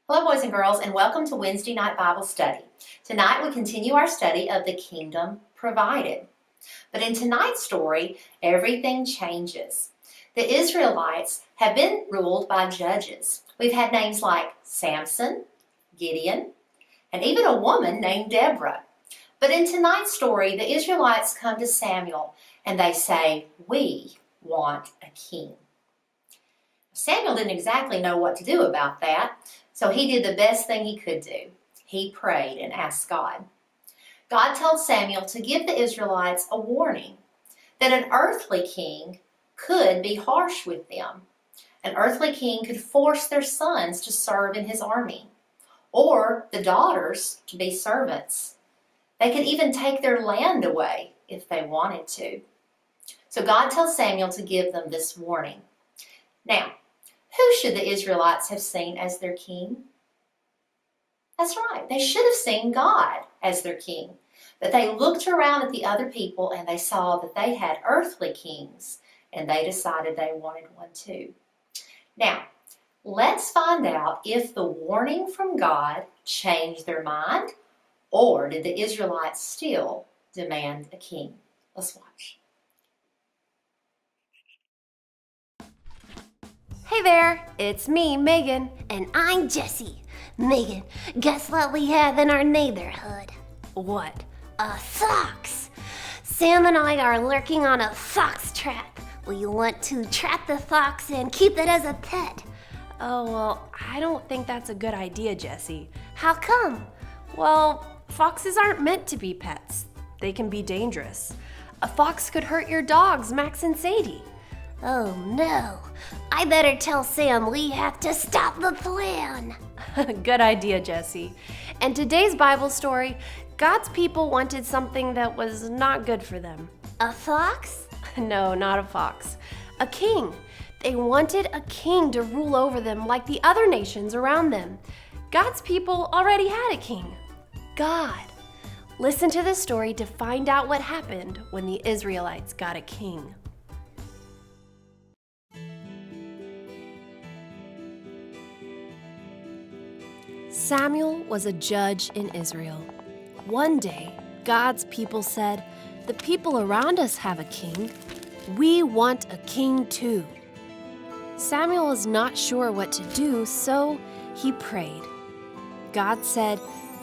Hello, boys and girls, and welcome to Wednesday Night Bible Study. Tonight we continue our study of the kingdom provided. But in tonight's story, everything changes. The Israelites have been ruled by judges. We've had names like Samson, Gideon, and even a woman named Deborah. But in tonight's story, the Israelites come to Samuel and they say, "We want a king." Samuel didn't exactly know what to do about that, so he did the best thing he could do. He prayed and asked God. God told Samuel to give the Israelites a warning that an earthly king could be harsh with them. An earthly king could force their sons to serve in his army, or the daughters to be servants. They could even take their land away if they wanted to. So God tells Samuel to give them this warning. Now, who should the Israelites have seen as their king? That's right, they should have seen God as their king. But they looked around at the other people and they saw that they had earthly kings, and they decided they wanted one too. Now, let's find out if the warning from God changed their mind, or did the Israelites still demand a king? Let's watch. Hey there, it's me, Megan. And I'm Jessie. Megan, guess what we have in our neighborhood? What? A fox. Sam and I are lurking on a fox trap. We want to trap the fox and keep it as a pet. Oh, well, I don't think that's a good idea, Jessie. How come? Well, foxes aren't meant to be pets. They can be dangerous. A fox could hurt your dogs, Max and Sadie. Oh no, I better tell Sam we have to stop the plan. Good idea, Jessie. And today's Bible story, God's people wanted something that was not good for them. A fox? No, not a fox. A king. They wanted a king to rule over them like the other nations around them. God's people already had a king, God. Listen to this story to find out what happened when the Israelites got a king. Samuel was a judge in Israel. One day, God's people said, "The people around us have a king. We want a king too." Samuel was not sure what to do, so he prayed. God said,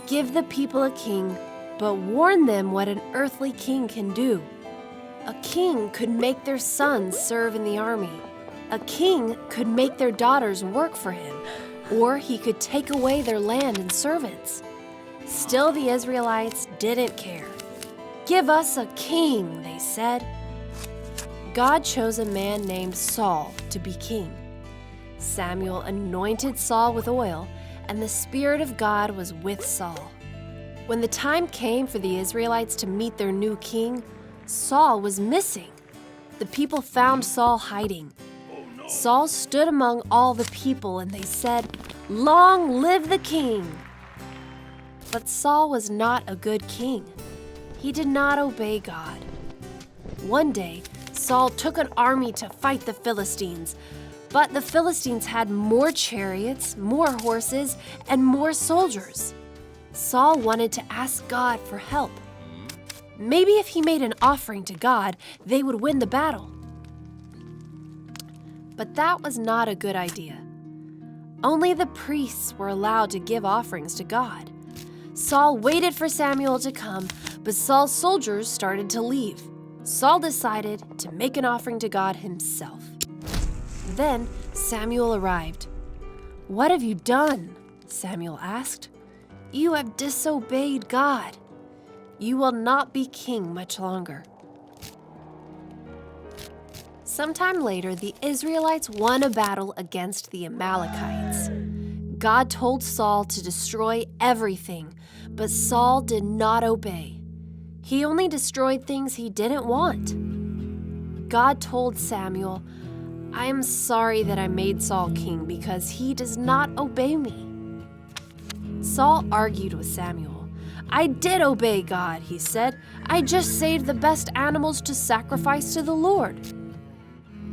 "Give the people a king, but warn them what an earthly king can do." A king could make their sons serve in the army. A king could make their daughters work for him, or he could take away their land and servants. Still, the Israelites didn't care. "Give us a king," they said. God chose a man named Saul to be king. Samuel anointed Saul with oil, and the Spirit of God was with Saul. When the time came for the Israelites to meet their new king, Saul was missing. The people found Saul hiding. Saul stood among all the people and they said, "Long live the king!" But Saul was not a good king. He did not obey God. One day, Saul took an army to fight the Philistines, but the Philistines had more chariots, more horses, and more soldiers. Saul wanted to ask God for help. Maybe if he made an offering to God, they would win the battle. But that was not a good idea. Only the priests were allowed to give offerings to God. Saul waited for Samuel to come, but Saul's soldiers started to leave. Saul decided to make an offering to God himself. Then Samuel arrived. "What have you done?" Samuel asked. "You have disobeyed God. You will not be king much longer." Sometime later, the Israelites won a battle against the Amalekites. God told Saul to destroy everything, but Saul did not obey. He only destroyed things he didn't want. God told Samuel, "I am sorry that I made Saul king because he does not obey me." Saul argued with Samuel. "I did obey God," he said. "I just saved the best animals to sacrifice to the Lord."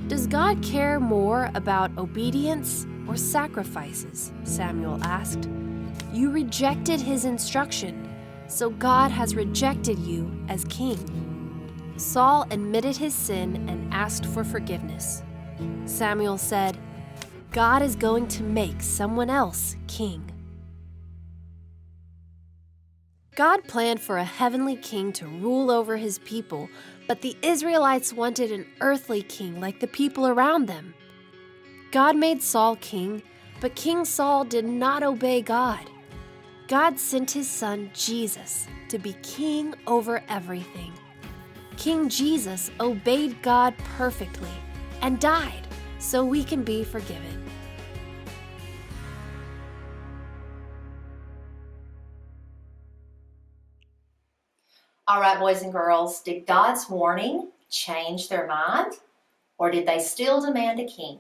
Does God care more about obedience or sacrifices?" Samuel asked. "You rejected his instruction, so God has rejected you as king." Saul admitted his sin and asked for forgiveness. Samuel said, "God is going to make someone else king." God planned for a heavenly king to rule over his people, but the Israelites wanted an earthly king like the people around them. God made Saul king, but King Saul did not obey God. God sent his son Jesus to be king over everything. King Jesus obeyed God perfectly and died so we can be forgiven. All right, boys and girls, did God's warning change their mind, or did they still demand a king?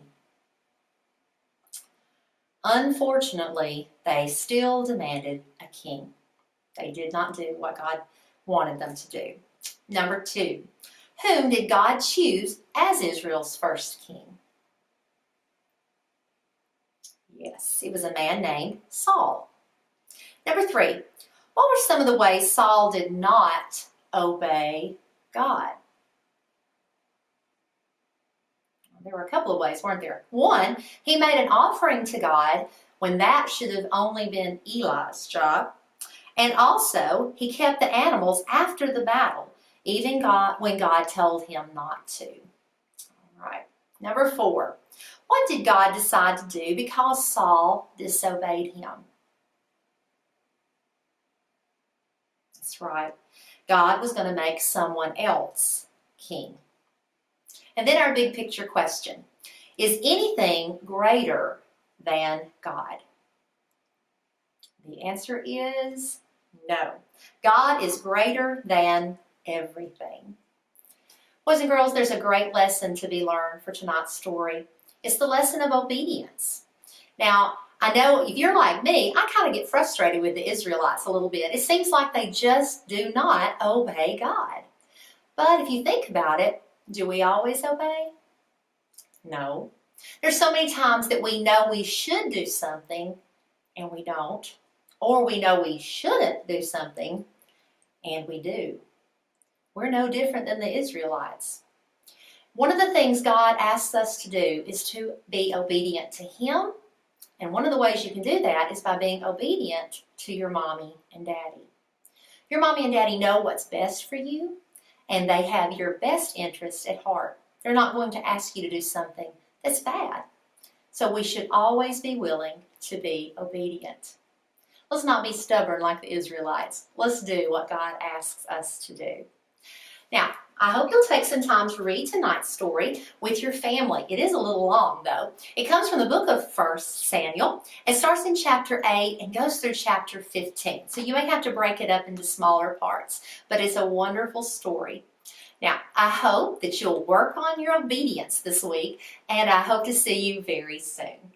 Unfortunately, they still demanded a king. They did not do what God wanted them to do. Number 2, whom did God choose as Israel's first king? Yes, it was a man named Saul. Number 3, what were some of the ways Saul did not obey God? There were a couple of ways, weren't there? 1, he made an offering to God when that should have only been Eli's job. And also, he kept the animals after the battle, even when God told him not to. All right. Number 4, what did God decide to do because Saul disobeyed him? That's right. God was going to make someone else king. And then our big picture question, is anything greater than God? The answer is no. God is greater than everything. Boys and girls, there's a great lesson to be learned for tonight's story. It's the lesson of obedience. Now, I know if you're like me, I kind of get frustrated with the Israelites a little bit. It seems like they just do not obey God. But if you think about it, do we always obey? No. There's so many times that we know we should do something and we don't. Or we know we shouldn't do something and we do. We're no different than the Israelites. One of the things God asks us to do is to be obedient to Him. And one of the ways you can do that is by being obedient to your mommy and daddy. Your mommy and daddy know what's best for you, and they have your best interest at heart. They're not going to ask you to do something that's bad. So we should always be willing to be obedient. Let's not be stubborn like the Israelites. Let's do what God asks us to do. Now, I hope you'll take some time to read tonight's story with your family. It is a little long, though. It comes from the book of 1 Samuel. It starts in chapter 8 and goes through chapter 15. So you may have to break it up into smaller parts, but it's a wonderful story. Now, I hope that you'll work on your obedience this week, and I hope to see you very soon.